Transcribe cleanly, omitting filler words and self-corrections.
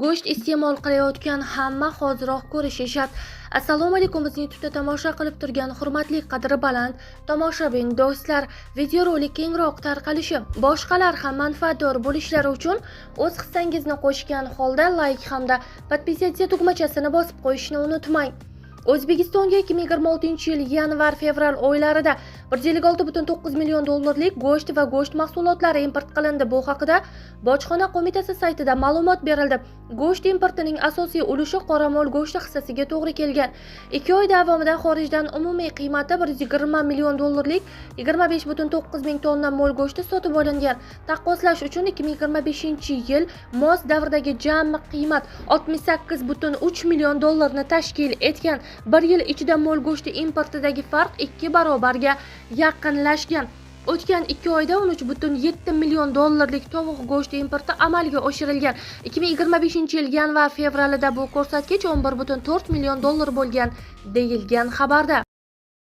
Go'sht iste'mol qilayotgan hamma hoziroq ko'rishi shart. Assalomu alaykum, bizni YouTube'da tomosha qilib turgan hurmatli qadri baland tomoshabin do'stlar, videorolik kengroq tarqalishi, boshqalar ham manfaatdor bo'lishlari uchun o'z hissangizni qo'shgan holda like hamda podpisatsiya tugmachasini bosib qo'yishni unutmang. O'zbekistonga 2026-yil yanvar-fevral oylarida 156,9 million dollarlik go'sht va go'sht mahsulotlari import qilindi. Bu haqida Bojxona qo'mitasi saytida ma'lumot berildi. Go'sht importining asosiy ulushi qoramol go'shti hissasiga to'g'ri kelgan. 2 oy davomida xorijdan umumiy qiymati 120 million dollarlik 25,9 ming tonna mol go'shti sotib olingan. Taqqoslash uchun 2025-yil mos davridagi jami qiymat 68,3 million dollarni tashkil etgan. Bir yil ichida mol go'shti importidagi farq 2 barobarga yaqinlashgan. O'tgan 2 oyda 13,7 million dollarlik tovuq go'shti importi amalga oshirilgan. 2025-yil yanvar-fevralida bu ko'rsatkich 11,4 million dollar bo'lgan deyilgan xabarda.